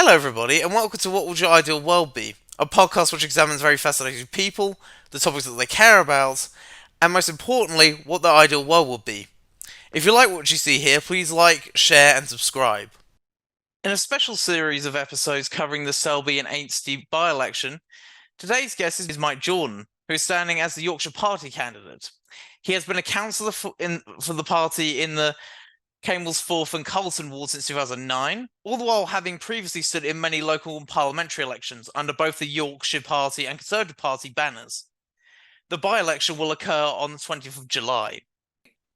Hello, everybody, and welcome to What Would Your Ideal World Be? A podcast which examines very fascinating people, the topics that they care about, and most importantly, what their ideal world would be. If you like what you see here, please like, share, and subscribe. In a special series of episodes covering the Selby and Ainsty by-election, today's guest is Mike Jordan, who is standing as the Yorkshire Party candidate. He has been a councillor for the party in the Camblesforth and Carlton ward since 2009, all the while having previously stood in many local and parliamentary elections under both the Yorkshire Party and Conservative Party banners. The by-election will occur on the 20th of July.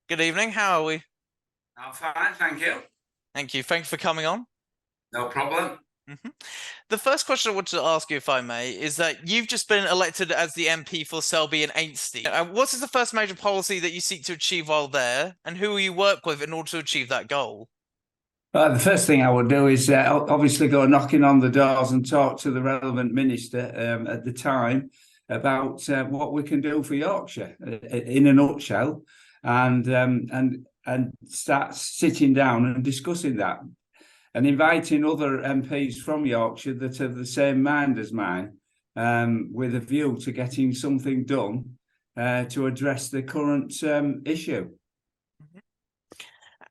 Good evening, how are we? I'm fine, thank you. Thank you. Thank you for coming on. No problem. The first question I wanted to ask you, if I may, is that you've just been elected as the MP for Selby and Ainsty. What is the first major policy that you seek to achieve while there, and who will you work with in order to achieve that goal? The first thing I would do is obviously go knocking on the doors and talk to the relevant minister at the time about what we can do for Yorkshire in a nutshell, and start sitting down and discussing that, and inviting other MPs from Yorkshire that have the same mind as mine, with a view to getting something done to address the current issue.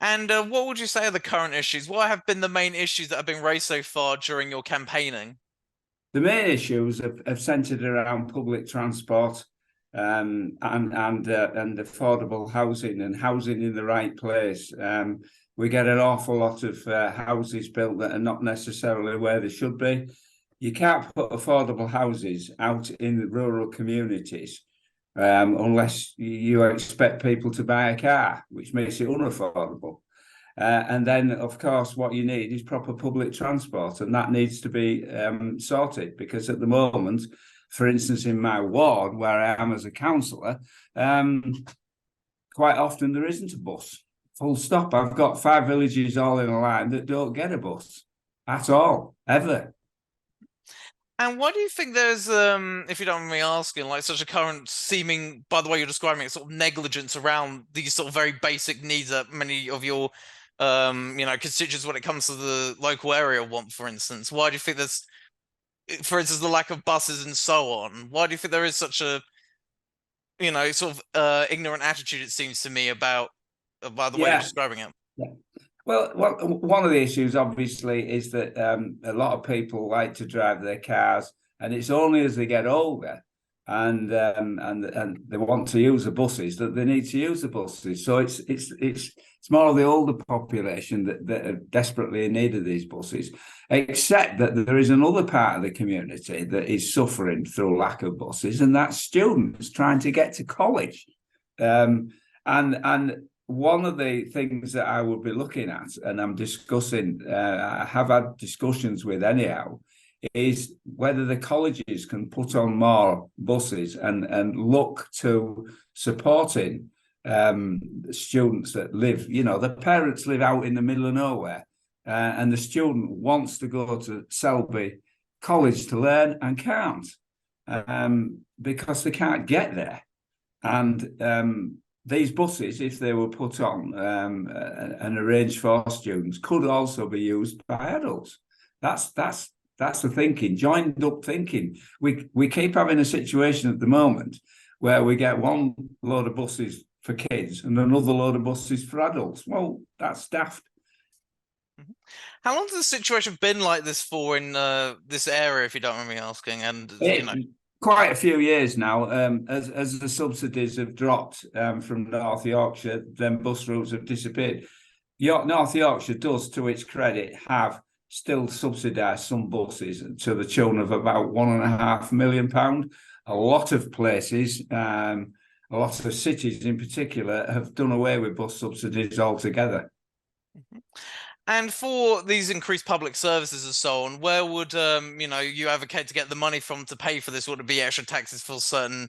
And what would you say are the current issues? What have been the main issues that have been raised so far during your campaigning? The main issues have centred around public transport and affordable housing, and housing in the right place. We get an awful lot of houses built that are not necessarily where they should be. You can't put affordable houses out in the rural communities unless you expect people to buy a car, which makes it unaffordable. And then, of course, what you need is proper public transport, and that needs to be sorted, because at the moment, for instance, in my ward, where I am as a councillor, quite often there isn't a bus. Full stop. I've got 5 villages all in a line that don't get a bus at all, ever. And why do you think there's, if you don't mind me asking, like such a current seeming, by the way you're describing it, sort of negligence around these sort of very basic needs that many of your, constituents when it comes to the local area want, for instance? Why do you think there's, for instance, the lack of buses and so on? Why do you think there is such a, sort of ignorant attitude, it seems to me, about the way you're describing it? Yeah. Well, one of the issues, obviously, is that a lot of people like to drive their cars, and it's only as they get older and they want to use the buses that they need to use the buses. So it's more of the older population that are desperately in need of these buses, except that there is another part of the community that is suffering through lack of buses, and that's students trying to get to college. And one of the things that I would be looking at, and I'm discussing, I have had discussions with anyhow, is whether the colleges can put on more buses and look to supporting students that live, the parents live out in the middle of nowhere, and the student wants to go to Selby College to learn and can't, because they can't get there. And these buses, if they were put on and arranged for students, could also be used by adults. That's the thinking, joined up thinking. We keep having a situation at the moment where we get one load of buses for kids and another load of buses for adults. Well, that's daft. How long has the situation been like this for in this area, if you don't mind me asking? And quite a few years now. As the subsidies have dropped from North Yorkshire, then bus routes have disappeared. North Yorkshire does, to its credit, have still subsidised some buses to the tune of about £1.5 million. A lot of places, a lot of cities in particular, have done away with bus subsidies altogether. And for these increased public services and so on, where would you advocate to get the money from to pay for this? Would it be extra taxes for certain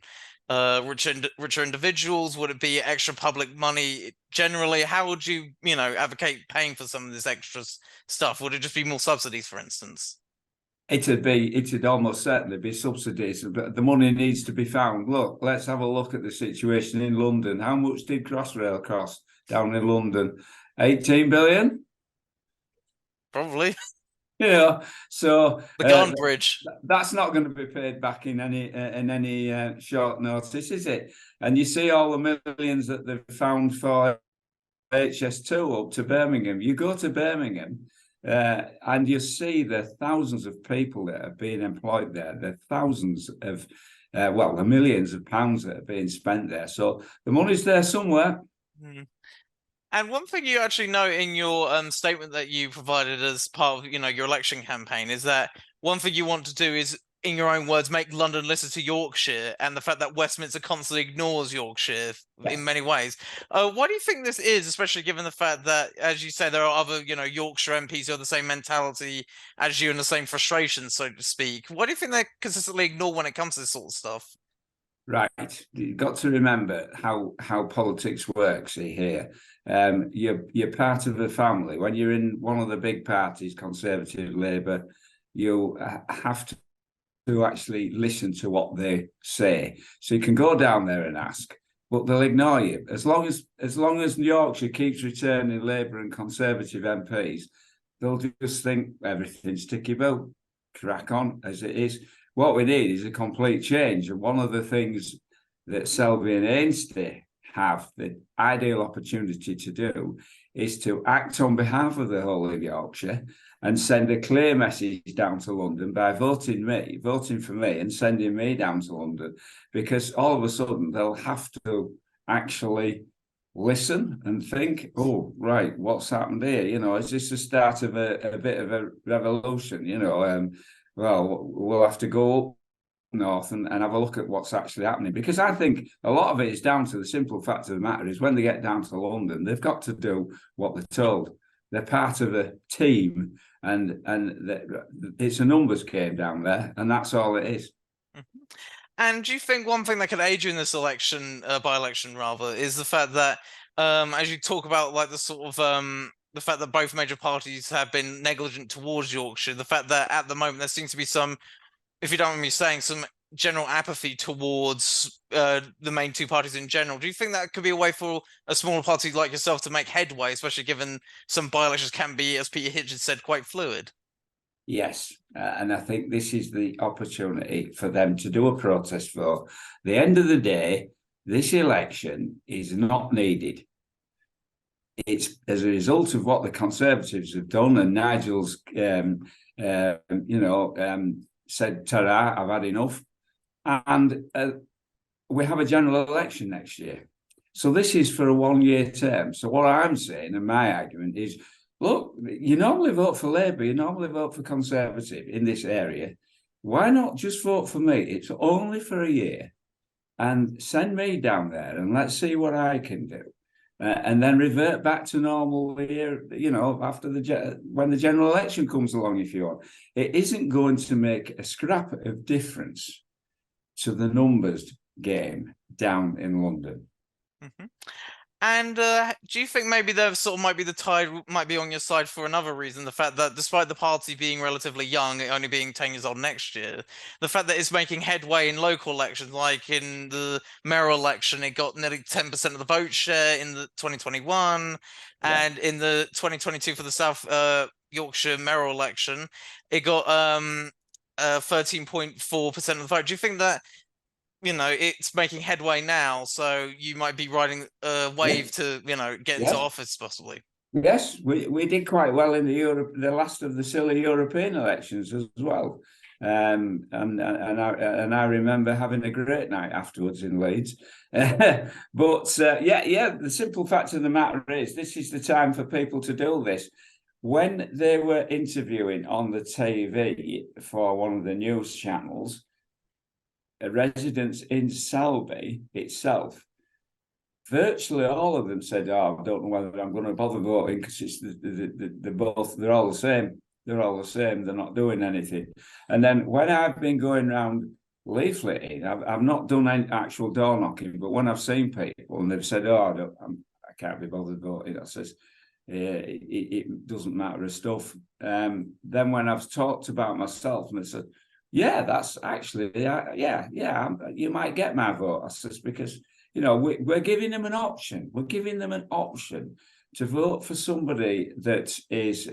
richer individuals? Would it be extra public money generally? How would you advocate paying for some of this extra stuff? Would it just be more subsidies, for instance? It'd almost certainly be subsidies, but the money needs to be found. Look, let's have a look at the situation in London. How much did Crossrail cost down in London? 18 billion? Probably. You know, so The Garden Bridge. that's not going to be paid back in any short notice, is it? And you see all the millions that they've found for HS2 up to Birmingham. You go to Birmingham, and you see the thousands of people that are being employed there. The thousands of, the millions of pounds that are being spent there. So the money's there somewhere. Mm. And one thing you actually note in your statement that you provided as part of, your election campaign is that one thing you want to do is, in your own words, make London listen to Yorkshire, and the fact that Westminster constantly ignores Yorkshire in many ways. Why do you think this is, especially given the fact that, as you say, there are other, Yorkshire MPs who have the same mentality as you and the same frustrations, so to speak? Why do you think they consistently ignore when it comes to this sort of stuff? Right, you've got to remember how politics works here. You're part of a family. When you're in one of the big parties, Conservative, Labour, you have to actually listen to what they say. So you can go down there and ask, but they'll ignore you. As long as Yorkshire keeps returning Labour and Conservative MPs, they'll just think everything's ticky boat, crack on as it is. What we need is a complete change. And one of the things that Selby and Ainsty have the ideal opportunity to do is to act on behalf of the whole of Yorkshire and send a clear message down to London by voting for me and sending me down to London, because all of a sudden they'll have to actually listen and think, oh, right, what's happened here? Is this the start of a bit of a revolution? Well, we'll have to go up north and have a look at what's actually happening, because I think a lot of it is down to the simple fact of the matter is when they get down to London, they've got to do what they're told. They're part of a team, and it's a numbers game down there, and that's all it is. And do you think one thing that could aid you in this election, by-election rather, is the fact that, as you talk about, like the sort of the fact that both major parties have been negligent towards Yorkshire, the fact that at the moment there seems to be some, if you don't mind me saying, some general apathy towards the main two parties in general. Do you think that could be a way for a smaller party like yourself to make headway, especially given some by-elections can be, as Peter Hitchens said, quite fluid? Yes, and I think this is the opportunity for them to do a protest vote. The end of the day, this election is not needed. It's as a result of what the Conservatives have done, and Nigel's, said, "Ta-ra, I've had enough," and we have a general election next year. So this is for a one-year term. So what I'm saying, and my argument is, look, you normally vote for Labour, you normally vote for Conservative in this area. Why not just vote for me? It's only for a year, and send me down there and let's see what I can do. And then revert back to normal here, after when the general election comes along, if you want. It isn't going to make a scrap of difference to the numbers game down in London. Mm-hmm. And do you think maybe there sort of might be the tide might be on your side for another reason? The fact that despite the party being relatively young, only being 10 years old next year, the fact that it's making headway in local elections, like in the mayoral election, it got nearly 10% of the vote share in the 2021, and in the 2022 for the South Yorkshire mayoral election, it got 13.4% of the vote. Do you think that it's making headway now, so you might be riding a wave to, get into office possibly? Yes, we did quite well in the last of the silly European elections as well. And I remember having a great night afterwards in Leeds. But the simple fact of the matter is this is the time for people to do this. When they were interviewing on the TV for one of the news channels, residents in Selby itself, virtually all of them said, "Oh, I don't know whether I'm going to bother voting because it's they're all the same. They're all the same. They're not doing anything." And then when I've been going around leafleting, I've not done any actual door knocking, but when I've seen people and they've said, "Oh, I can't be bothered voting," I says, it doesn't matter a stuff. Then when I've talked about myself and they said, "Yeah, that's actually, you might get my vote," I says, because we're giving them an option. We're giving them an option to vote for somebody that is,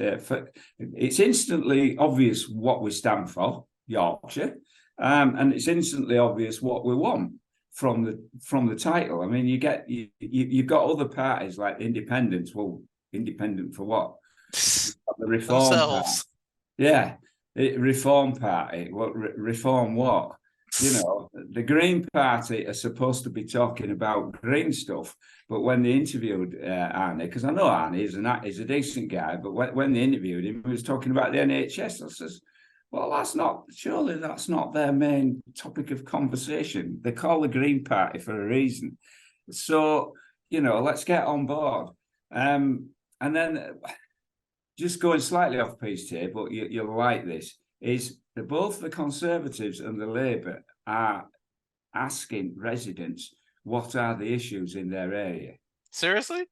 it's instantly obvious what we stand for, Yorkshire, and it's instantly obvious what we want from the title. I mean, you've got other parties like independents. Well, independent for what? The Reform Party. Yeah, the Reform Party. What reform? What? You know, the Green Party are supposed to be talking about green stuff, but when they interviewed Arnie, because I know Arnie is a decent guy, but when they interviewed him, he was talking about the NHS. I says, well, surely that's not their main topic of conversation. They call the Green Party for a reason. So, you know, let's get on board. And then just going slightly off piece here, but you'll like this, is that both the Conservatives and the Labour are asking residents what are the issues in their area. Seriously?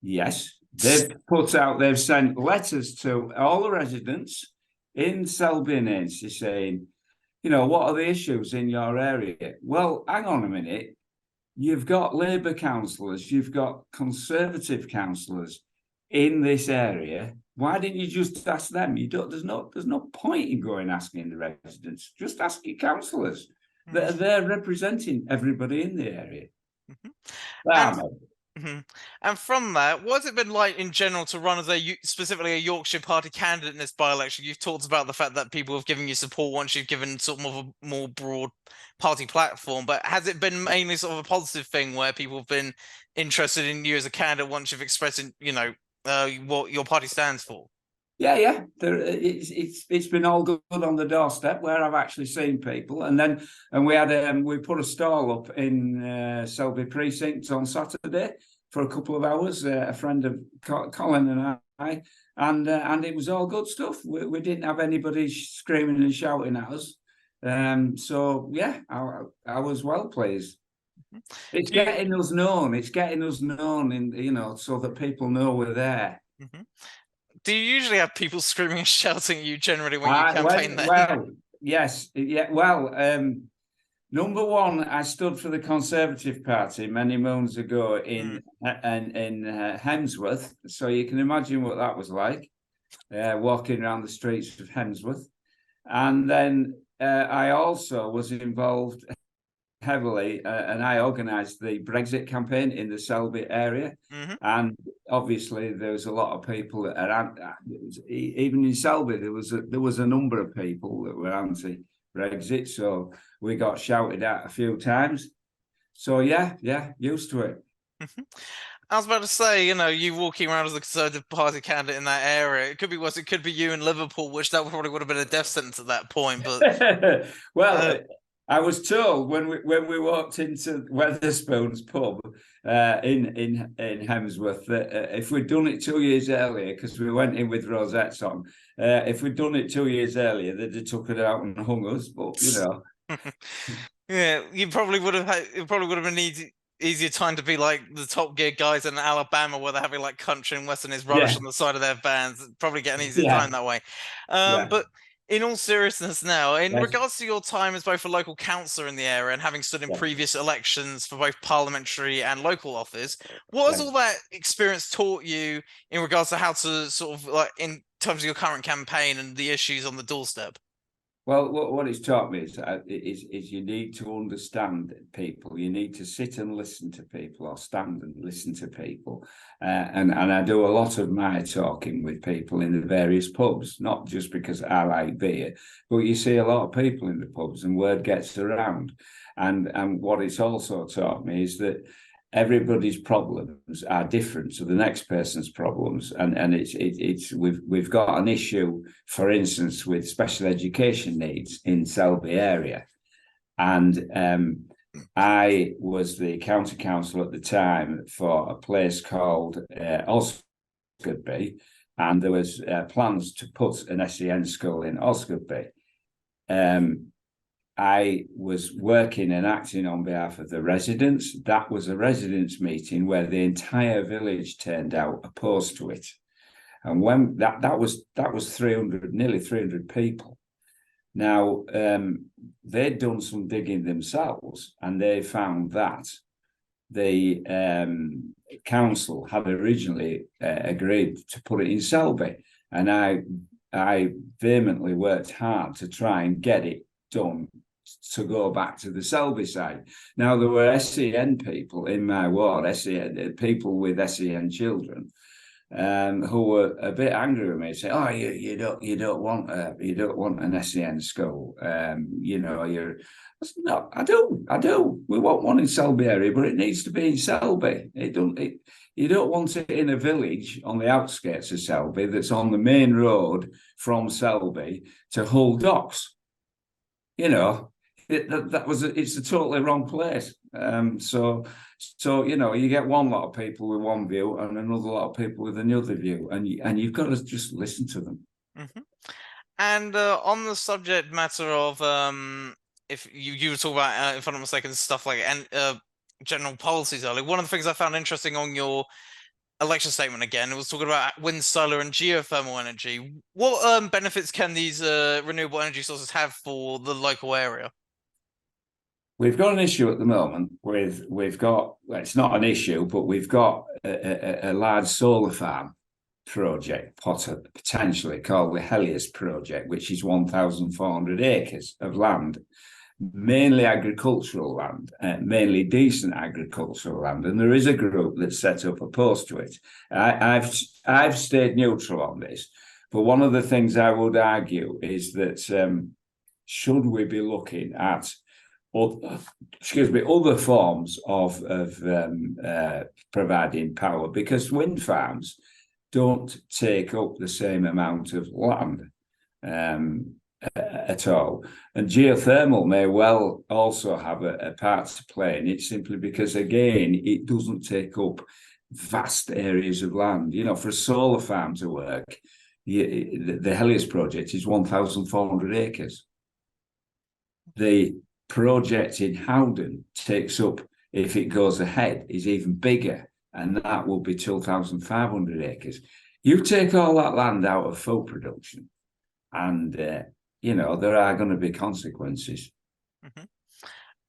Yes. They've sent letters to all the residents in Selby and Ainsty saying, you know, what are the issues in your area? Well, hang on a minute. You've got Labour councillors, you've got Conservative councillors in this area. Why didn't you just ask them? There's no point in going asking the residents. Just ask your councillors. They're representing everybody in the area. And from that, what's it been like in general to run as specifically a Yorkshire Party candidate in this by-election? You've talked about the fact that people have given you support once you've given sort of a more broad party platform, but has it been mainly sort of a positive thing where people have been interested in you as a candidate once you've expressed, you know, what your party stands for? Yeah. It's been all good on the doorstep where I've actually seen people, and we put a stall up in Selby precinct on Saturday for a couple of hours. A friend of Colin and I, and it was all good stuff. We didn't have anybody screaming and shouting at us. So yeah, I was well pleased. It's getting us known. It's getting us known in, you know, so that people know we're there. Do you usually have people screaming and shouting at you generally when you campaign there? Well, yes. Yeah. Well, number one, I stood for the Conservative Party many moons ago in Hemsworth. So you can imagine what that was like, walking around the streets of Hemsworth. And then I also was involved heavily, and I organised the Brexit campaign in the Selby area, and obviously there was a lot of people that are even in Selby there was a number of people that were anti-Brexit, so we got shouted at a few times. So yeah, used to it. I was about to say, you know, you walking around as a Conservative Party candidate in that area, it could be worse. It could be you in Liverpool, which that probably would have been a death sentence at that point. But well. I was told when we walked into Wetherspoon's pub in Hemsworth that if we'd done it 2 years earlier, because we went in with rosettes on, if we'd done it 2 years earlier, they'd have took it out and hung us. But you know, yeah, you probably would have had. It probably would have been easier time to be like the Top Gear guys in Alabama, where they're having like country and western is rubbish on the side of their vans. Probably get an easier time that way. But in all seriousness now, in regards to your time as both a local councillor in the area and having stood in previous elections for both parliamentary and local office, what has all that experience taught you in regards to how to sort of, like, in terms of your current campaign and the issues on the doorstep? Well, what it's taught me is you need to understand people. You need to sit and listen to people, or stand and listen to people. And I do a lot of my talking with people in the various pubs, not just because I like beer, but you see a lot of people in the pubs and word gets around. And what it's also taught me is that everybody's problems are different to the next person's problems, and we've got an issue, for instance, with special education needs in Selby area, and I was the county council at the time for a place called Osgoodby, and there was plans to put an SEN school in Osgoodby. I was working and acting on behalf of the residents. That was a residents' meeting where the entire village turned out opposed to it, and when that was 300, nearly 300 people. Now they'd done some digging themselves, and they found that the council had originally agreed to put it in Selby, and I vehemently worked hard to try and get it done to go back to the Selby side. Now, there were SEN people in my ward, SEN people with SEN children, who were a bit angry with me, saying, "Oh, you don't want an SEN school, you know, you're." I said, "No, I do. We want one in Selby area, but it needs to be in Selby. You don't want it in a village on the outskirts of Selby that's on the main road from Selby to Hull Docks. You know, it's a totally wrong place. So you know, you get one lot of people with one view and another lot of people with another view, and you've got to just listen to them." Mm-hmm. And on the subject matter of if you were talking about, if I'm not mistaken, stuff like general policies earlier. One of the things I found interesting on your election statement again, it was talking about wind, solar, and geothermal energy. What benefits can these renewable energy sources have for the local area? We've got an issue at the moment with well, it's not an issue, but we've got a large solar farm project potentially called the Helios project, which is 1,400 acres of land, mainly agricultural land, mainly decent agricultural land. And there is a group that set up opposed to it. I've stayed neutral on this, but one of the things I would argue is that should we be looking at other forms of providing power, because wind farms don't take up the same amount of land at all. And geothermal may well also have a part to play in it, simply because, again, it doesn't take up vast areas of land. You know, for a solar farm to work, the Helios project is 1,400 acres. The project in Howden takes up, if it goes ahead, is even bigger, and that will be 2,500 acres. You take all that land out of food production, and you know, there are going to be consequences. Mm-hmm.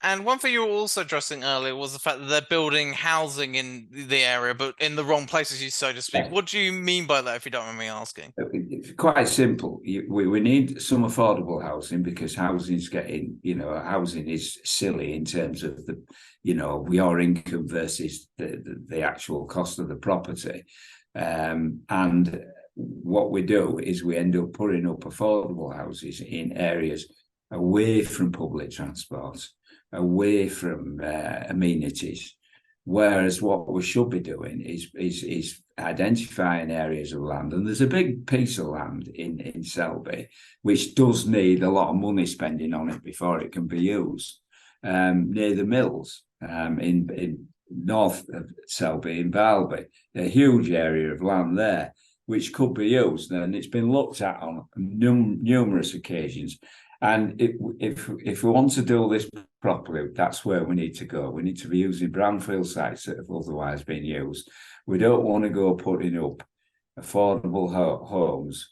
And one thing you were also addressing earlier was the fact that they're building housing in the area, but in the wrong places, so to speak. What do you mean by that, if you don't mind me asking? It's quite simple. We need some affordable housing, because housing's getting, you know, housing is silly in terms of the, you know, your income versus the actual cost of the property. And what we do is we end up putting up affordable houses in areas away from public transport, away from amenities. Whereas what we should be doing is identifying areas of land, and there's a big piece of land in Selby which does need a lot of money spending on it before it can be used, near the mills, in north of Selby, in Balby, a huge area of land there which could be used, and it's been looked at on numerous occasions. And if we want to do this properly, that's where we need to go. We need to be using brownfield sites that have otherwise been used. We don't want to go putting up affordable homes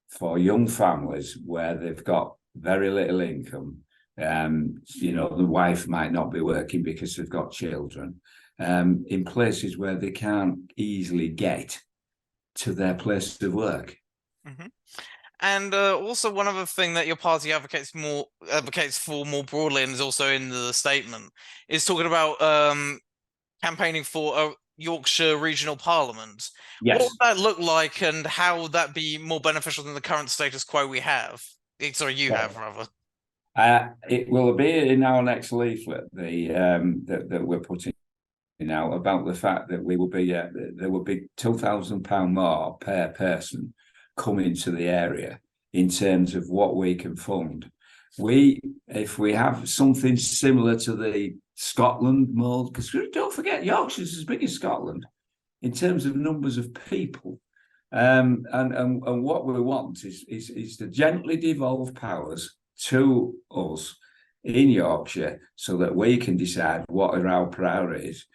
for young families where they've got very little income. You know, the wife might not be working because they've got children, in places where they can't easily get to their place of work. Mm-hmm. And also, one other thing that your party advocates for more broadly, and is also in the statement, is talking about campaigning for a Yorkshire regional parliament. Yes. What would that look like, and how would that be more beneficial than the current status quo we have? Sorry, you have, rather. It will be in our next leaflet that we're putting out, about the fact that we will be there will be £2,000 more per person coming to the area in terms of what we can fund. If we have something similar to the Scotland mold, because don't forget, Yorkshire's as big as Scotland in terms of numbers of people, and what we want is to gently devolve powers to us in Yorkshire, so that we can decide what are our priorities.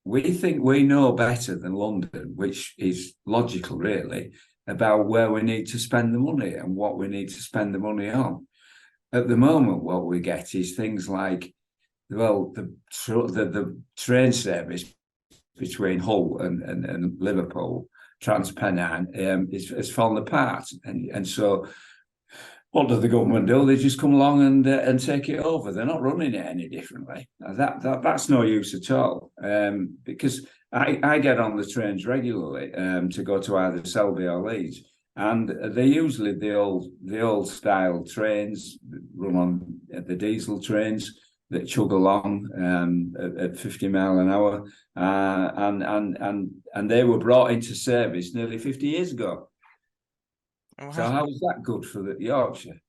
We think we know better than London, which is logical, really, about where we need to spend the money and what we need to spend the money on. At the moment, what we get is things like well, the train service between Hull and Liverpool, Transpennine, is fallen apart, and so what does the government do? They just come along and take it over. They're not running it any differently. That's no use at all. Because I get on the trains regularly to go to either Selby or Leeds, and they're usually the old style trains run on the diesel trains that chug along at 50 mile an hour, and they were brought into service nearly 50 years ago. Wow. So how was that good for the Yorkshire?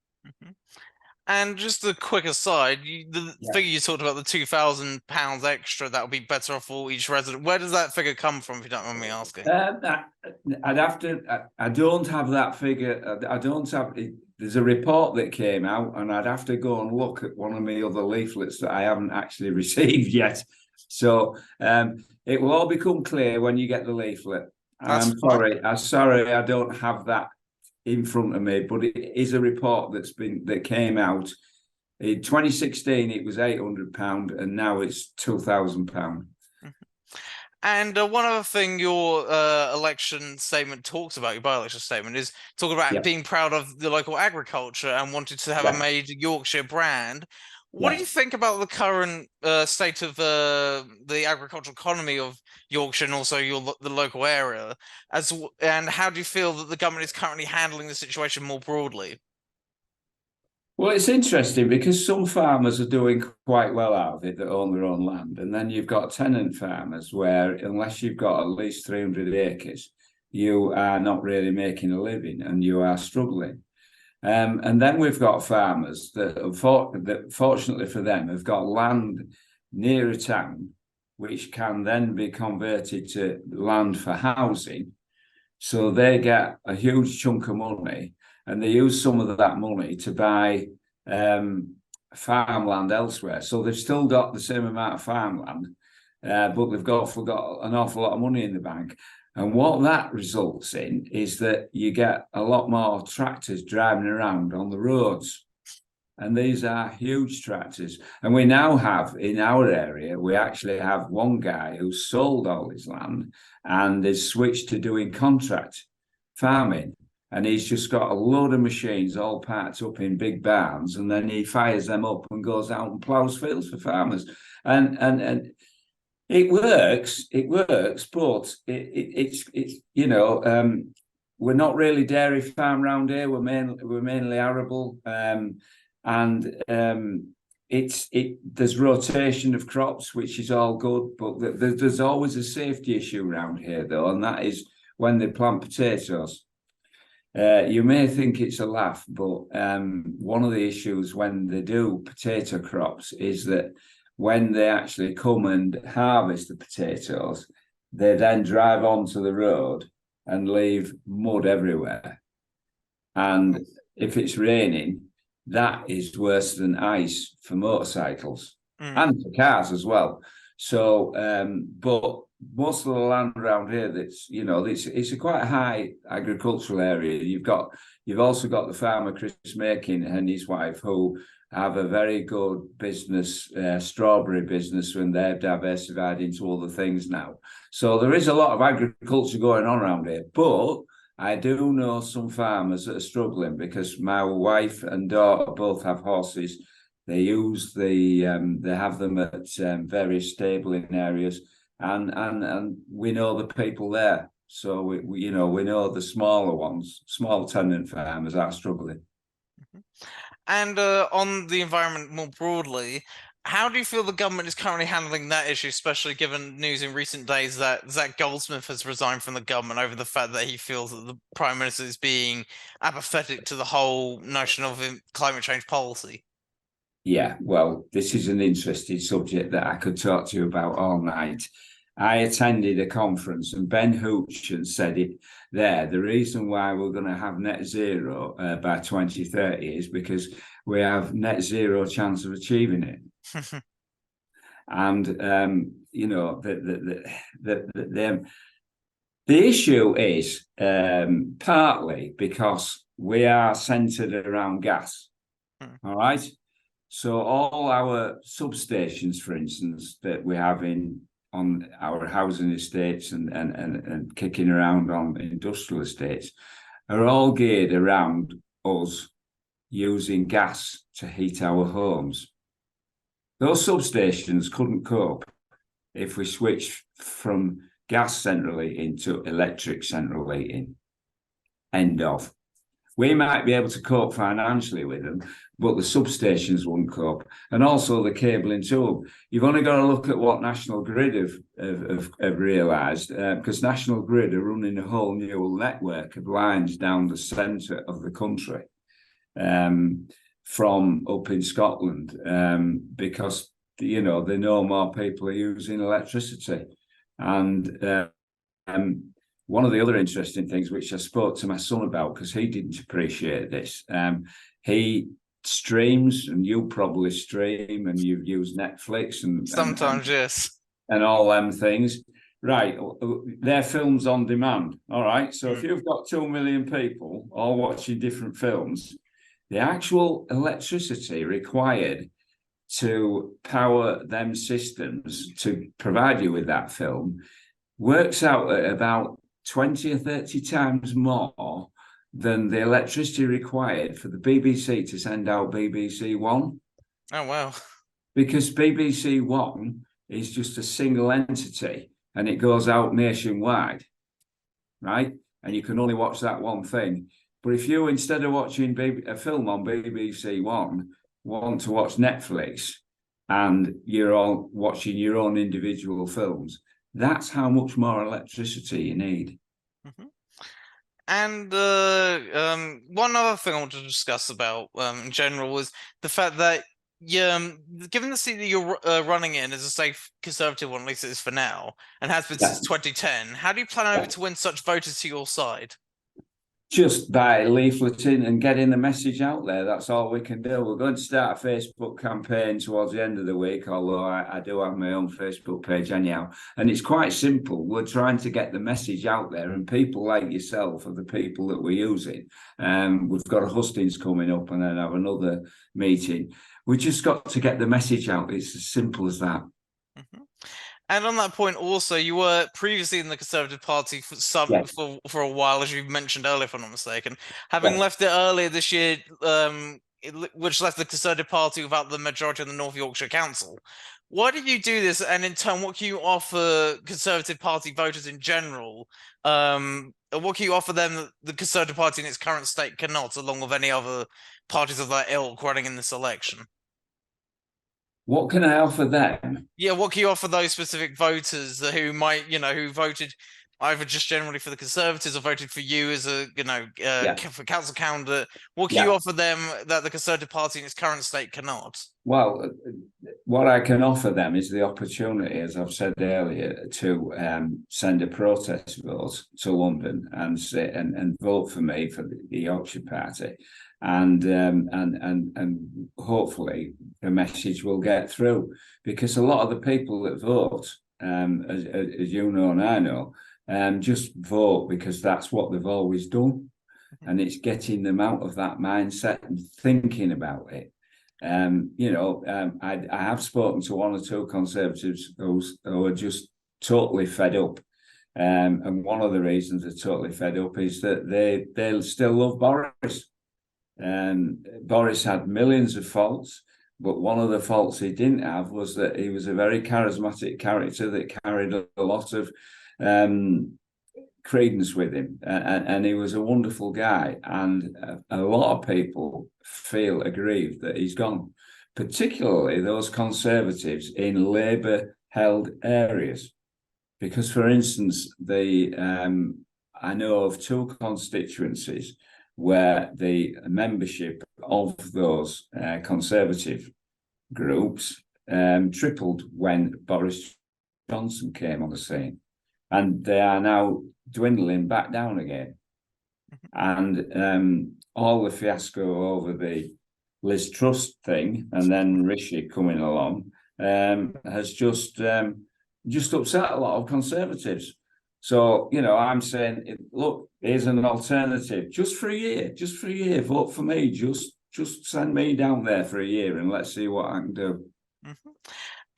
And just a quick aside, the figure you talked about, the £2,000 extra, that would be better off for each resident. Where does that figure come from, if you don't mind me asking? I'd have to. I don't have that figure. I don't have. There's a report that came out, and I'd have to go and look at one of my other leaflets that I haven't actually received yet. So it will all become clear when you get the leaflet. I'm sorry, I don't have that in front of me, but it is a report that came out in 2016. It was £800, and now it's £2,000. And one other thing your election statement talks about, your by-election statement, is talking about being proud of the local agriculture and wanted to have a made Yorkshire brand. What do you think about the current state of the agricultural economy of Yorkshire and also the local area? And how do you feel that the government is currently handling the situation more broadly? Well, it's interesting because some farmers are doing quite well out of it that own their own land. And then you've got tenant farmers where, unless you've got at least 300 acres, you are not really making a living and you are struggling. And then we've got farmers that fortunately for them, have got land near a town, which can then be converted to land for housing. So they get a huge chunk of money, and they use some of that money to buy farmland elsewhere. So they've still got the same amount of farmland, but they've got an awful lot of money in the bank. And what that results in is that you get a lot more tractors driving around on the roads. And these are huge tractors. And we now have, in our area, we actually have one guy who sold all his land and has switched to doing contract farming. And he's just got a load of machines all packed up in big barns, and then he fires them up and goes out and ploughs fields for farmers. And it works, but it's we're not really dairy farm around here. We're mainly arable, there's rotation of crops, which is all good, but there's always a safety issue around here, though, and that is when they plant potatoes. You may think it's a laugh, but one of the issues when they do potato crops is that when they actually come and harvest the potatoes, they then drive onto the road and leave mud everywhere. And if it's raining, that is worse than ice for motorcycles and for cars as well. So, but most of the land around here, it's a quite high agricultural area. You've also got the farmer Chris Makin and his wife, who have a very good business, strawberry business, when they've diversified into other things now. So there is a lot of agriculture going on around here, but I do know some farmers that are struggling because my wife and daughter both have horses. They have them at various stabling areas, and we know the people there. So we know the smaller ones, small tenant farmers are struggling. And on the environment more broadly, how do you feel the government is currently handling that issue, especially given news in recent days that Zach Goldsmith has resigned from the government over the fact that he feels that the Prime Minister is being apathetic to the whole notion of climate change policy? Yeah, well, this is an interesting subject that I could talk to you about all night. I attended a conference and Ben Hoochan said it there. The reason why we're going to have net zero by 2030 is because we have net zero chance of achieving it. And, the issue is partly because we are centered around gas. All right. So all our substations, for instance, that we have on our housing estates and kicking around on industrial estates are all geared around us using gas to heat our homes. Those substations couldn't cope if we switched from gas central heating to electric central heating. End of. We might be able to cope financially with them, but the substations won't cope. And also the cabling too. You've only got to look at what National Grid have realised, because National Grid are running a whole new network of lines down the centre of the country, from up in Scotland, because they know more people are using electricity. And one of the other interesting things, which I spoke to my son about, because he didn't appreciate this, he streams, and you probably stream, and you've used Netflix and Sometimes, yes. and all them things. Right, they're films on demand. All right, so if you've got 2 million people all watching different films, the actual electricity required to power them systems to provide you with that film works out at about 20 or 30 times more than the electricity required for the BBC to send out BBC One. Oh, wow. Because BBC One is just a single entity and it goes out nationwide, right? And you can only watch that one thing. But if you, instead of watching a film on BBC One, want to watch Netflix and you're all watching your own individual films, that's how much more electricity you need. Mm-hmm. And one other thing I want to discuss about in general was the fact that given the seat that you're running in is a safe Conservative one, at least it is for now, and has been since 2010, how do you plan to win such voters to your side? Just by leafleting and getting the message out there. That's all we can do. We're going to start a Facebook campaign towards the end of the week, although I do have my own Facebook page anyhow. And it's quite simple. We're trying to get the message out there, and people like yourself are the people that we're using. We've got a hustings coming up and then have another meeting. We just got to get the message out. It's as simple as that. Mm-hmm. And on that point, also, you were previously in the Conservative Party for a while, as you mentioned earlier, if I'm not mistaken. Having left it earlier this year, which left the Conservative Party without the majority of the North Yorkshire Council. Why did you do this? And in turn, what can you offer Conservative Party voters in general? What can you offer them that the Conservative Party in its current state cannot, along with any other parties of that ilk running in this election? What can I offer them? Yeah, what can you offer those specific voters who might, who voted either just generally for the Conservatives or voted for you as a, for council candidate? What can you offer them that the Conservative Party in its current state cannot? Well, what I can offer them is the opportunity, as I've said earlier, to send a protest vote to London and say and vote for me for the Yorkshire Party. And hopefully the message will get through, because a lot of the people that vote, as you know and I know, just vote because that's what they've always done, and it's getting them out of that mindset and thinking about it. I have spoken to one or two Conservatives who are just totally fed up. And one of the reasons they're totally fed up is that they still love Boris. Boris had millions of faults, but one of the faults he didn't have was that he was a very charismatic character that carried a lot of credence with him, and he was a wonderful guy. And a lot of people feel aggrieved that he's gone, particularly those Conservatives in Labour-held areas, because, for instance, I know of two constituencies where the membership of those Conservative groups tripled when Boris Johnson came on the scene, and they are now dwindling back down again. And all the fiasco over the Liz Truss thing, and then Rishi coming along, has just upset a lot of Conservatives. So, I'm saying, look, here's an alternative just for a year, vote for me, just just send me down there for a year and let's see what I can do. Mm-hmm.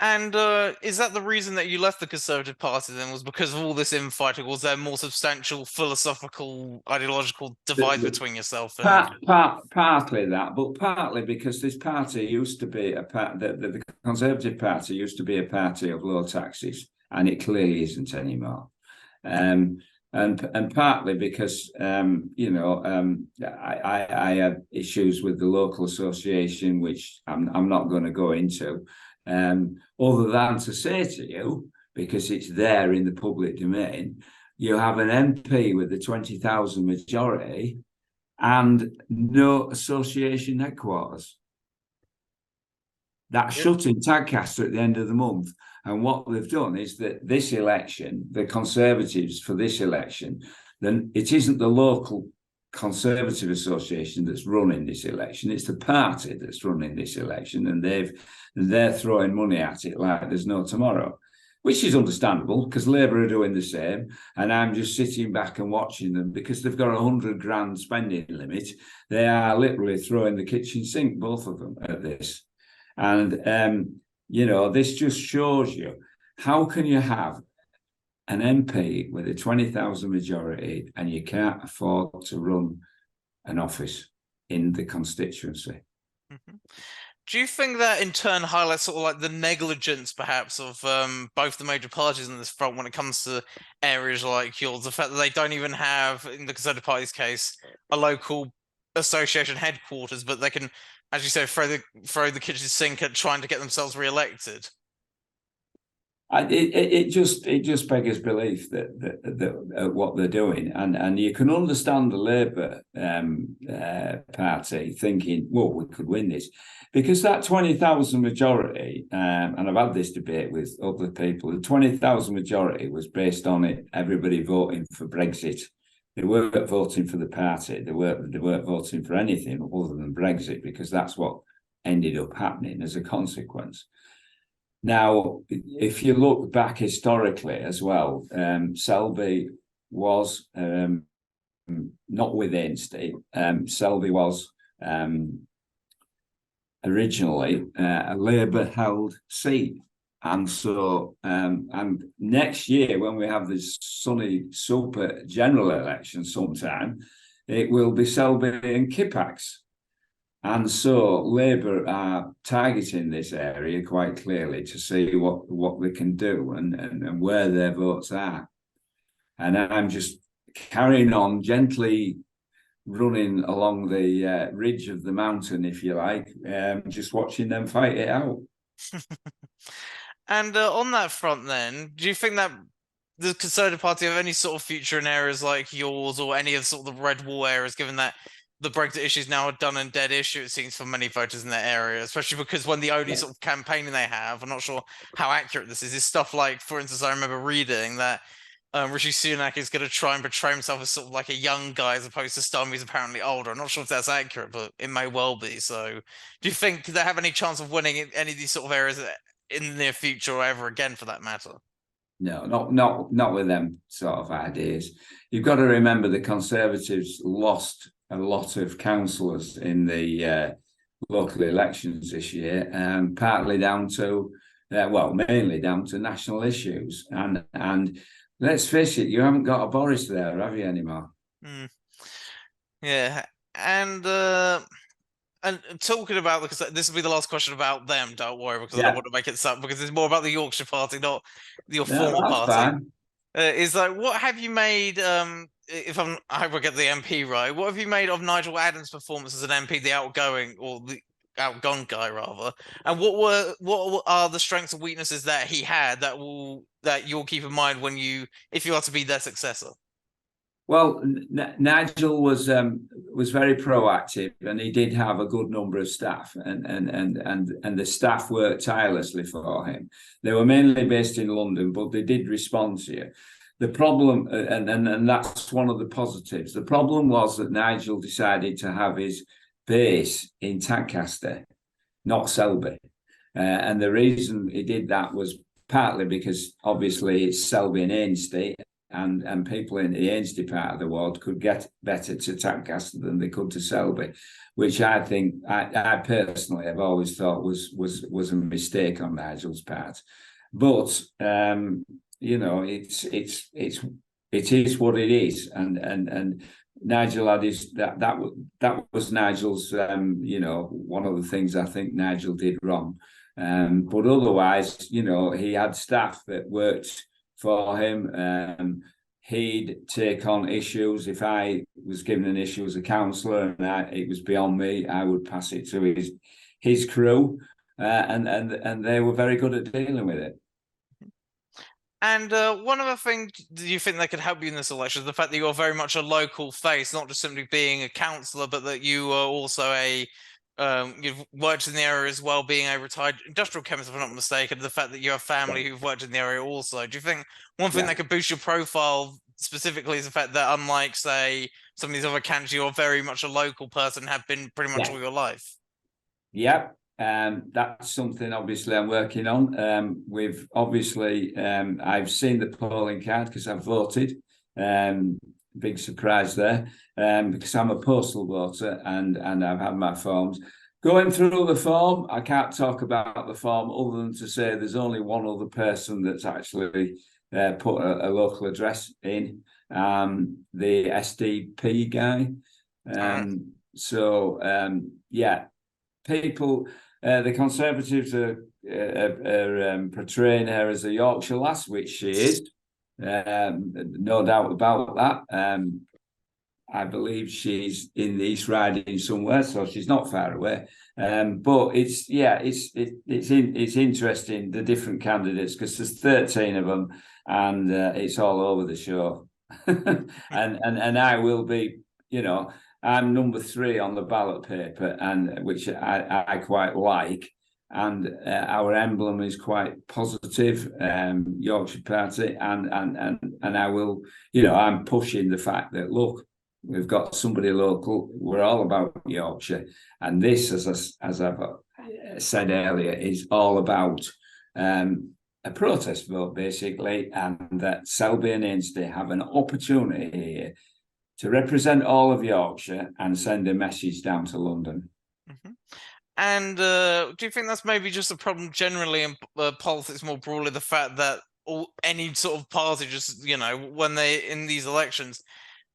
And is that the reason that you left the Conservative Party then? Was because of all this infighting? Was there more substantial philosophical, ideological divide between yourself and? Partly that, but partly because this party used to be the Conservative Party used to be a party of low taxes, and it clearly isn't anymore. And partly because I had issues with the local association, which I'm not going to go into, other than to say to you, because it's there in the public domain, you have an MP with the 20,000 majority and no association headquarters. That's shut in Tadcaster at the end of the month. And what they've done is that this election, the Conservatives for this election, then it isn't the local Conservative Association that's running this election, it's the party that's running this election, and they're throwing money at it like there's no tomorrow, which is understandable because Labour are doing the same, and I'm just sitting back and watching them because they've got £100,000 spending limit. They are literally throwing the kitchen sink, both of them, at this. And this just shows you how can you have an MP with a 20,000 majority and you can't afford to run an office in the constituency. Mm-hmm. Do you think that in turn highlights sort of like the negligence perhaps of both the major parties on this front when it comes to areas like yours? The fact that they don't even have, in the Conservative Party's case, a local association headquarters, but they can, as you say, throw the kitchen sink at trying to get themselves re-elected. It just beggars belief that what they're doing, and you can understand the Labour Party thinking, well, we could win this, because that 20,000 majority, and I've had this debate with other people, the 20,000 majority was based on it everybody voting for Brexit. They weren't voting for the party. They weren't voting for anything other than Brexit, because that's what ended up happening as a consequence. Now, if you look back historically as well, Selby was not with Ainsty. Selby was originally a Labour-held seat. And so, and next year, when we have this sunny super general election sometime, it will be Selby and Kippax. And so Labour are targeting this area quite clearly to see what they can do and where their votes are. And I'm just carrying on, gently running along the ridge of the mountain, if you like, just watching them fight it out. And on that front then, do you think that the Conservative Party have any sort of future in areas like yours or any of sort of the red wall areas, given that the Brexit issue is now a done and dead issue, it seems, for many voters in that area, especially because when the only sort of campaigning they have, I'm not sure how accurate this is stuff like, for instance, I remember reading that Rishi Sunak is going to try and portray himself as sort of like a young guy as opposed to Starmer, who's apparently older. I'm not sure if that's accurate, but it may well be. So do you think they have any chance of winning in any of these sort of areas in the near future or ever again, for that matter? No, not with them sort of ideas. You've got to remember the Conservatives lost a lot of councillors in the local elections this year, partly down to, mainly down to national issues. And let's face it, you haven't got a Boris there, have you, anymore? Yeah, and talking about, because this will be the last question about them, don't worry, because I don't want to make it sound, because it's more about the Yorkshire Party, not your former party. Fine. Is like, what have you made? I hope I get the MP right. What have you made of Nigel Adams' performance as an MP, the outgoing or the outgone guy rather? And what are the strengths and weaknesses that he had that you'll keep in mind if you are to be their successor? Well, Nigel was very proactive, and he did have a good number of staff, and the staff worked tirelessly for him. They were mainly based in London, but they did respond to you. The problem, and that's one of the positives. The problem was that Nigel decided to have his base in Tadcaster, not Selby, and the reason he did that was partly because obviously it's Selby and Ainsty, and people in the Ainsty part of the world could get better to Tadcaster than they could to Selby, which I think I personally have always thought was a mistake on Nigel's part. But you know, it is what it is, and Nigel had his that was Nigel's you know, one of the things I think Nigel did wrong. But otherwise, you know, he had staff that worked for him. He'd take on issues. If I was given an issue as a councillor and it was beyond me, I would pass it to his crew, and they were very good at dealing with it. And one other thing, do you think that could help you in this election is the fact that you're very much a local face, not just simply being a councillor, but that you are also you've worked in the area as well, being a retired industrial chemist, if I'm not mistaken, the fact that you have family who've worked in the area also. Do you think one thing that could boost your profile specifically is the fact that, unlike, say, some of these other candidates, you're very much a local person, have been pretty much all your life? Yep. That's something obviously I'm working on. We've obviously I've seen the polling card because I've voted. Big surprise there, because I'm a postal voter and I've had my forms. Going through the form, I can't talk about the form other than to say there's only one other person that's actually put a local address in, the SDP guy. So yeah, people. The Conservatives are portraying her as a Yorkshire lass, which she is. No doubt about that. I believe she's in the East Riding somewhere, so she's not far away. But it's interesting, the different candidates, because there's 13 of them, and it's all over the show. and I will be, you know, I'm number 3 on the ballot paper, and which I quite like. And our emblem is quite positive, Yorkshire Party, and I will, you know, I'm pushing the fact that, look, we've got somebody local. We're all about Yorkshire, and this, as I've said earlier, is all about a protest vote, basically, and that Selby and Ainsty have an opportunity here to represent all of Yorkshire and send a message down to London. Mm-hmm. And do you think that's maybe just a problem generally in politics more broadly, the fact that any sort of party just, you know, when they in these elections,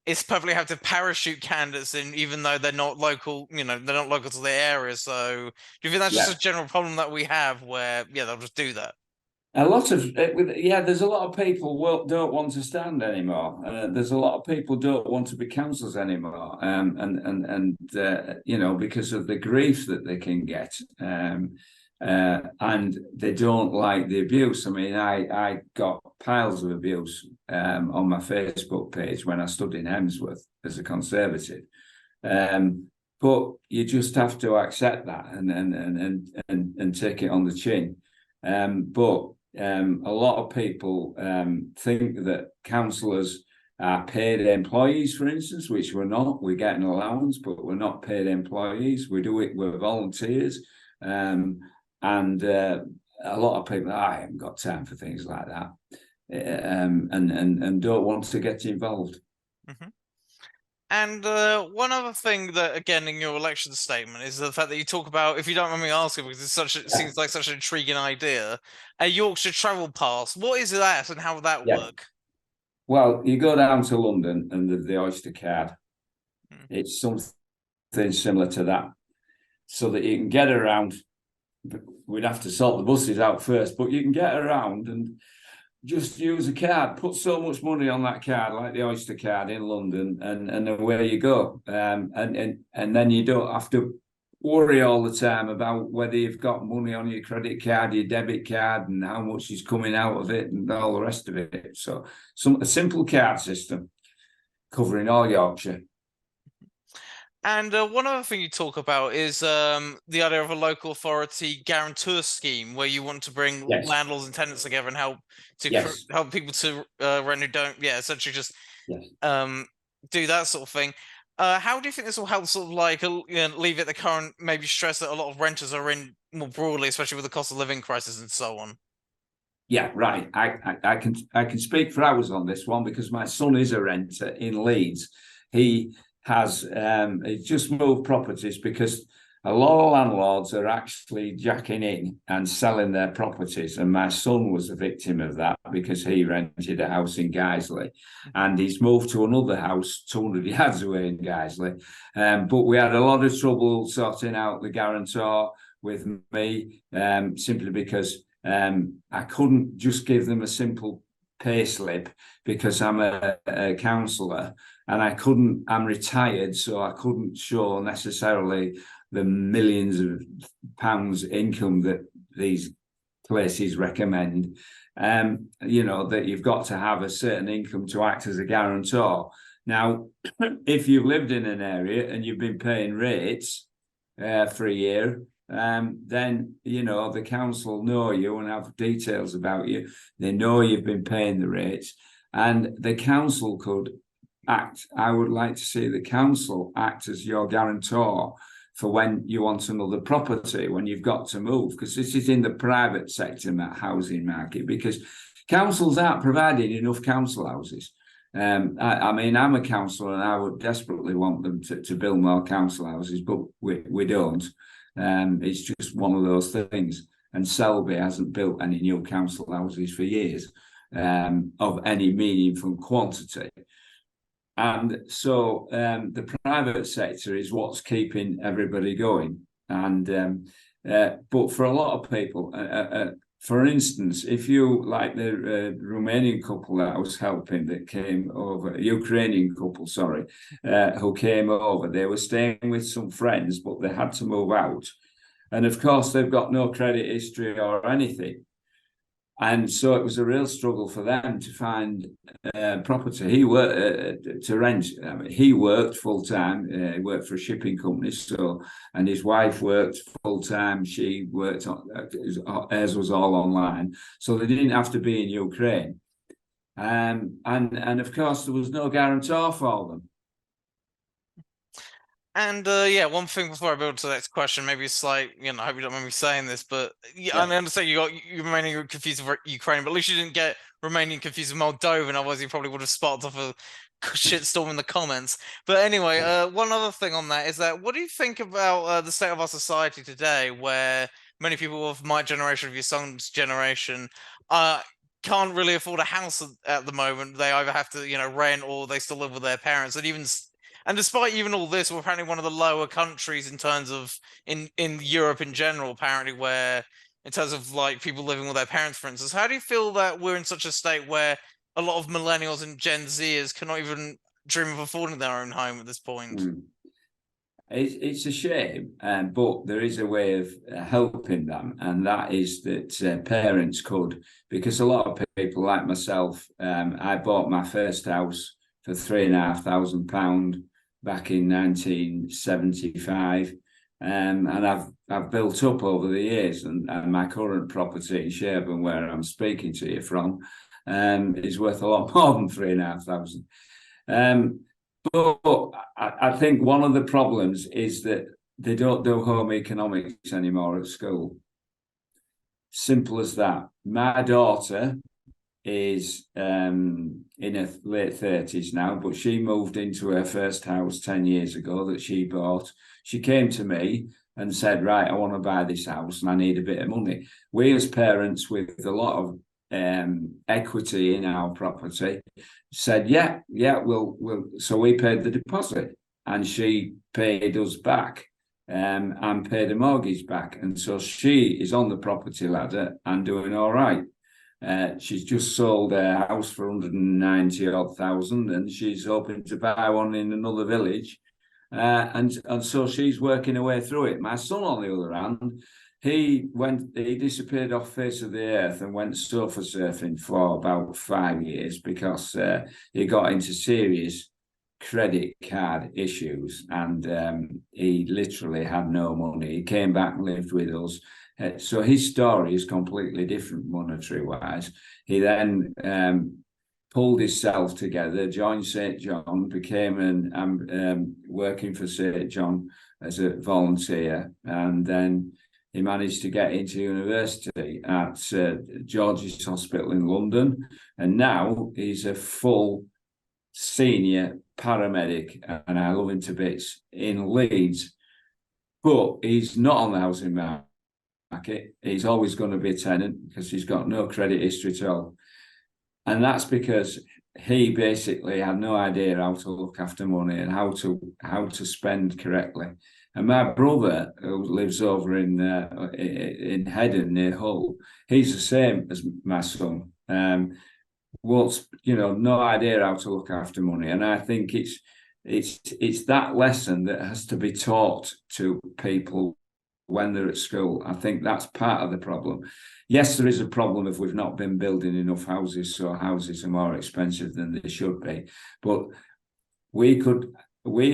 it's perfectly have to parachute candidates in, even though they're not local, you know, they're not local to their area. So do you think that's just a general problem that we have where, yeah, they'll just do that? A lot of there's a lot of people don't want to stand anymore. There's a lot of people don't want to be councillors anymore, and you know, because of the grief that they can get, and they don't like the abuse. I mean, I got piles of abuse on my Facebook page when I stood in Hemsworth as a Conservative, but you just have to accept that and take it on the chin. But a lot of people think that councillors are paid employees, for instance, which we're not. We get an allowance, but we're not paid employees. We do it with volunteers. And a lot of people, I haven't got time for things like that, and don't want to get involved. Mm-hmm. And one other thing that, again, in your election statement is the fact that you talk about, if you don't mind me asking, because it seems like such an intriguing idea, a Yorkshire travel pass. What is that, and how would that work? Well, you go down to London and the Oyster card. It's something similar to that, so that you can get around. We'd have to sort the buses out first, but you can get around and just use a card, put so much money on that card, like the Oyster card in London, and away you go. And then you don't have to worry all the time about whether you've got money on your credit card, your debit card, and how much is coming out of it, and all the rest of it. So, a simple card system covering all Yorkshire. And one other thing you talk about is the idea of a local authority guarantor scheme, where you want to bring landlords and tenants together and help help people to rent who don't, essentially just do that sort of thing. How do you think this will help sort of like alleviate the current maybe stress that a lot of renters are in more broadly, especially with the cost of living crisis and so on? Yeah, right. I can speak for hours on this one because my son is a renter in Leeds. He has he's just moved properties because a lot of landlords are actually jacking in and selling their properties. And my son was a victim of that because he rented a house in Guiseley and he's moved to another house 200 yards away in Guiseley. But we had a lot of trouble sorting out the guarantor with me simply because I couldn't just give them a simple pay slip because I'm a councillor and I'm retired, so I couldn't show necessarily the millions of pounds income that these places recommend. That you've got to have a certain income to act as a guarantor. Now, if you've lived in an area and you've been paying rates for a year, then the council know you and have details about you. They know you've been paying the rates, and the council could act. I would like to see the council act as your guarantor for when you want another property, when you've got to move, because this is in the private sector housing market, because councils aren't providing enough council houses. I mean, I'm a councillor and I would desperately want them to build more council houses, but we don't. It's just one of those things. And Selby hasn't built any new council houses for years of any meaningful quantity. And so the private sector is what's keeping everybody going. And but for a lot of people, for instance, if you like the Romanian couple that I was helping that came over, Ukrainian couple, sorry, who came over, they were staying with some friends, but they had to move out. And of course, they've got no credit history or anything. And so it was a real struggle for them to find property. He worked to rent. I mean, he worked full time. He worked for a shipping company. And his wife worked full time. She worked on hers was all online, so they didn't have to be in Ukraine. And of course there was no guarantor for them. And one thing before I build to the next question, maybe it's like, I hope you don't mind me saying this, but yeah. I understand you Romanian confused with Ukraine, but at least you didn't get Romanian confused with Moldovan, otherwise you probably would have sparked off a shitstorm in the comments. But anyway, one other thing on that is that what do you think about the state of our society today, where many people of my generation, of your son's generation, can't really afford a house at the moment? They either have to, rent, or they still live with their parents, and despite even all this, we're apparently one of the lower countries in terms of in Europe in general, apparently, where in terms of like people living with their parents, for instance. How do you feel that we're in such a state where a lot of millennials and Gen Zers cannot even dream of affording their own home at this point? It's a shame, but there is a way of helping them, and that is that parents could, because a lot of people like myself, I bought my first house for £3,500 back in 1975, and I've built up over the years, and my current property in Sherburn, where I'm speaking to you from, is worth a lot more than £3,500. But I think one of the problems is that they don't do home economics anymore at school. Simple as that. My daughter is in her late 30s now, but she moved into her first house 10 years ago that she bought. She came to me and said, right, I want to buy this house and I need a bit of money. We as parents with a lot of equity in our property said, yeah, we'll. So we paid the deposit and she paid us back and paid the mortgage back. And so she is on the property ladder and doing all right. She's just sold her house for 190,000 and she's hoping to buy one in another village. And so she's working her way through it. My son, on the other hand, he disappeared off the face of the earth and went sofa surfing for about 5 years because he got into serious credit card issues and he literally had no money. He came back and lived with us. So his story is completely different monetary wise. He then pulled himself together, joined St. John, became working for St. John as a volunteer, and then he managed to get into university at George's Hospital in London, and now he's a full senior paramedic, and I love him to bits, in Leeds. But he's not on the housing market. He's always going to be a tenant because he's got no credit history at all. And that's because he basically had no idea how to look after money and how to spend correctly. And my brother, who lives over in Heddon near Hull, he's the same as my son. No idea how to look after money, and I think it's that lesson that has to be taught to people when they're at school. I think that's part of the problem. Yes, there is a problem if we've not been building enough houses, so houses are more expensive than they should be. But we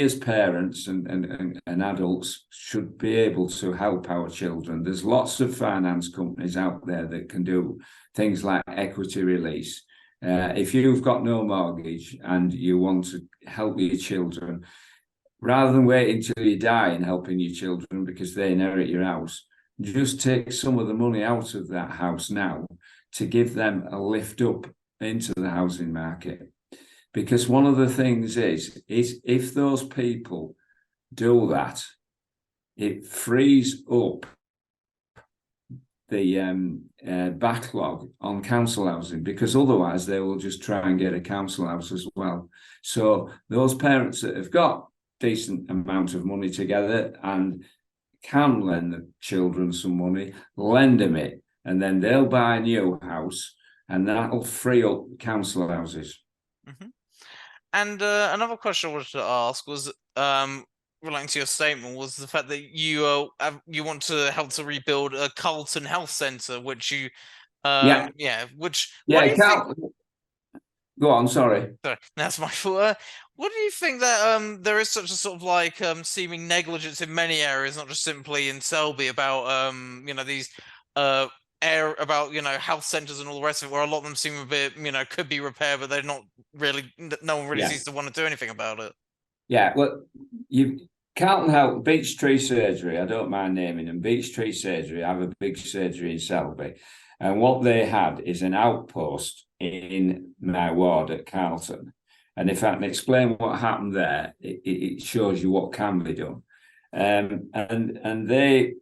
as parents and adults should be able to help our children. There's lots of finance companies out there that can do things like equity release. If you've got no mortgage and you want to help your children, rather than waiting till you die and helping your children because they inherit your house, just take some of the money out of that house now to give them a lift up into the housing market. Because one of the things is if those people do that, it frees up the backlog on council housing, because otherwise they will just try and get a council house as well. So those parents that have got decent amount of money together and can lend the children some money, lend them it, and then they'll buy a new house, and that'll free up council houses. Mm-hmm. And another question I wanted to ask was, relating to your statement, was the fact that you want to help to rebuild a Carlton Health Centre, which you, what do you think? Go on, sorry. That's my fault. What do you think that there is such a sort of like seeming negligence in many areas, not just simply in Selby, about these about health centres and all the rest of it, where a lot of them seem a bit could be repaired, but they're not really. No one really seems to want to do anything about it. Yeah, well, Carlton Health, Beech Tree Surgery, I don't mind naming them. Beech Tree Surgery, I have a big surgery in Selby, and what they had is an outpost in my ward at Carlton. And if I can explain what happened there, it shows you what can be done. And the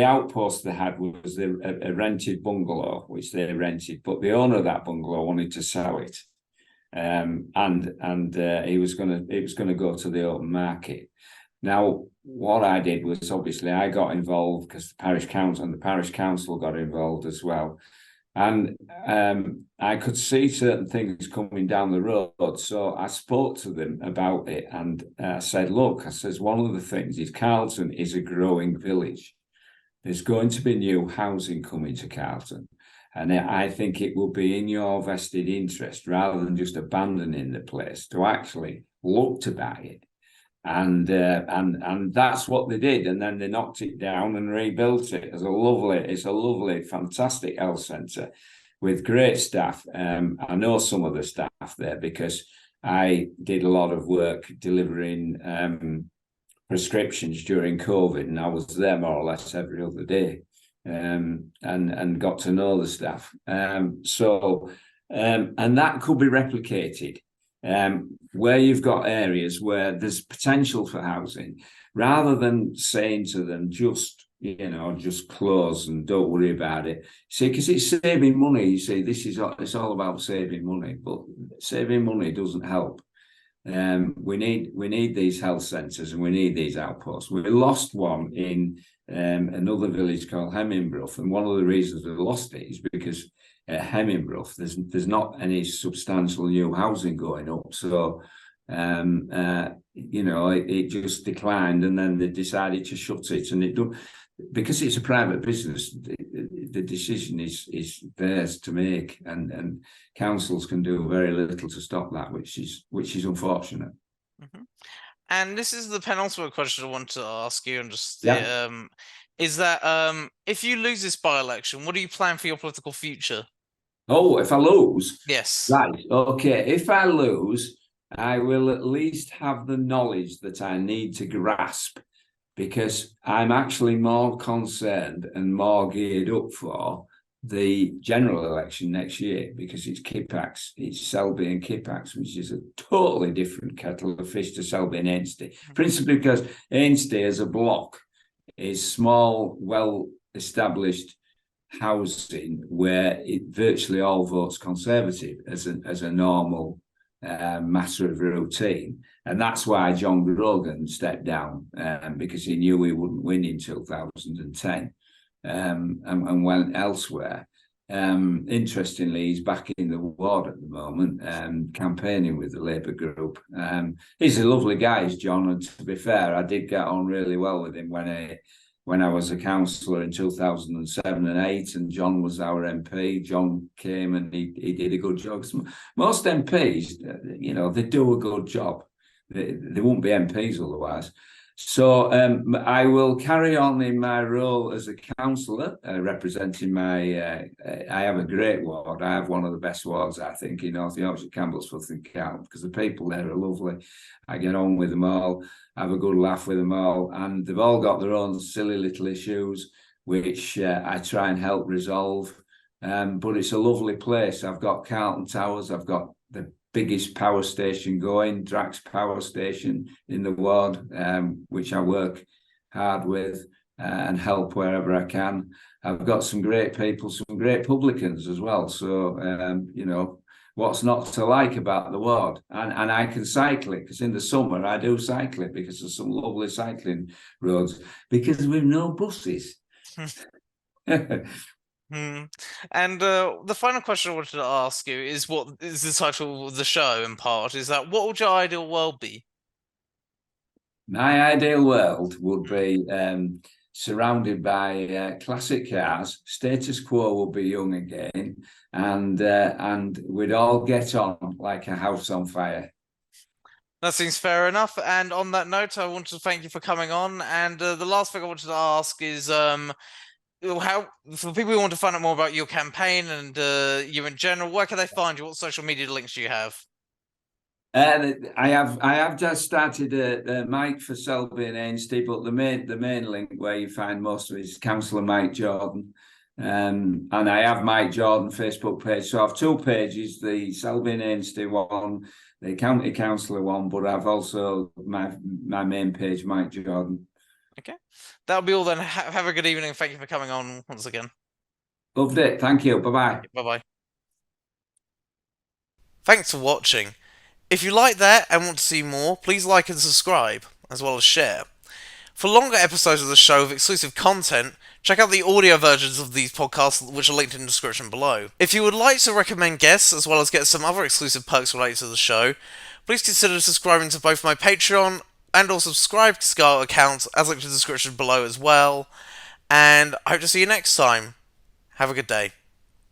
outpost they had was a rented bungalow, which they rented, but the owner of that bungalow wanted to sell it. And it was going to go to the open market. Now, what I did was, obviously I got involved because the parish council got involved as well. And I could see certain things coming down the road. So I spoke to them about it, and I said, look, one of the things is Carlton is a growing village. There's going to be new housing coming to Carlton. And I think it will be in your vested interest, rather than just abandoning the place, to actually look to buy it. And that's what they did. And then they knocked it down and rebuilt it as it's a lovely, fantastic health centre with great staff. I know some of the staff there because I did a lot of work delivering prescriptions during COVID, and I was there more or less every other day. And got to know the staff. And that could be replicated where you've got areas where there's potential for housing, rather than saying to them, just close and don't worry about it. See, because it's saving money. You see, it's all about saving money, but saving money doesn't help. We need these health centres, and we need these outposts. We lost one in another village called Hemmingbrough, and one of the reasons we lost it is because at Hemmingbrough there's not any substantial new housing going up, so it just declined, and then they decided to shut it, and because it's a private business. The decision is theirs to make, and councils can do very little to stop that, which is unfortunate. Mm-hmm. And this is the penultimate question I want to ask you, and just is that if you lose this by-election, what do you plan for your political future? Oh, if I lose? Yes. Right, okay. If I lose, I will at least have the knowledge that I need to grasp because I'm actually more concerned and more geared up for the general election next year, because it's Kippax, it's Selby and Kippax, which is a totally different kettle of fish to Selby and Ainsty, principally because Ainsty as a block is small, well-established housing where it virtually all votes Conservative as a normal matter of routine. And that's why John Grogan stepped down, because he knew he wouldn't win in 2010, and went elsewhere. Interestingly, he's back in the ward at the moment, campaigning with the Labour group. He's a lovely guy, is John, and to be fair, I did get on really well with him when I was a councillor in 2007 and 8, and John was our MP. John came and he did a good job. Most MPs, they do a good job. They won't be MPs otherwise. So I will carry on in my role as a councillor, representing I have a great ward. I have one of the best wards, I think, in North Yorkshire, Camblesforth and Carlton, because the people there are lovely. I get on with them all, have a good laugh with them all, and they've all got their own silly little issues, which I try and help resolve. But it's a lovely place. I've got Carlton Towers, I've got the biggest power station going, Drax Power Station in the ward, which I work hard with and help wherever I can. I've got some great people, some great publicans as well. So, what's not to like about the ward? And I can cycle it, because in the summer I do cycle it, because there's some lovely cycling roads, because we've no buses. And the final question I wanted to ask you is, what is the title of the show in part? Is that, what would your ideal world be? My ideal world would be surrounded by classic cars. Status quo will be young again, and we'd all get on like a house on fire. That seems fair enough. And on that note, I want to thank you for coming on. And the last thing I wanted to ask is, how, for people who want to find out more about your campaign and you in general, where can they find you? What social media links do you have? I have just started a mic for Selby and Ainsty, but the main link where you find most of it is Councillor Mike Jordan, and I have Mike Jordan Facebook page. So I have two pages: the Selby and Ainsty one, the County Councillor one, but I've also my main page, Mike Jordan. Okay, that'll be all then. Have a good evening. Thank you for coming on once again. Loved it. Thank you. Bye-bye. Bye-bye. Thanks for watching. If you like that and want to see more, please like and subscribe, as well as share. For longer episodes of the show with exclusive content, check out the audio versions of these podcasts, which are linked in the description below. If you would like to recommend guests, as well as get some other exclusive perks related to the show, please consider subscribing to both my Patreon and or subscribe to Cllr accounts, as linked in the description below as well. And I hope to see you next time. Have a good day.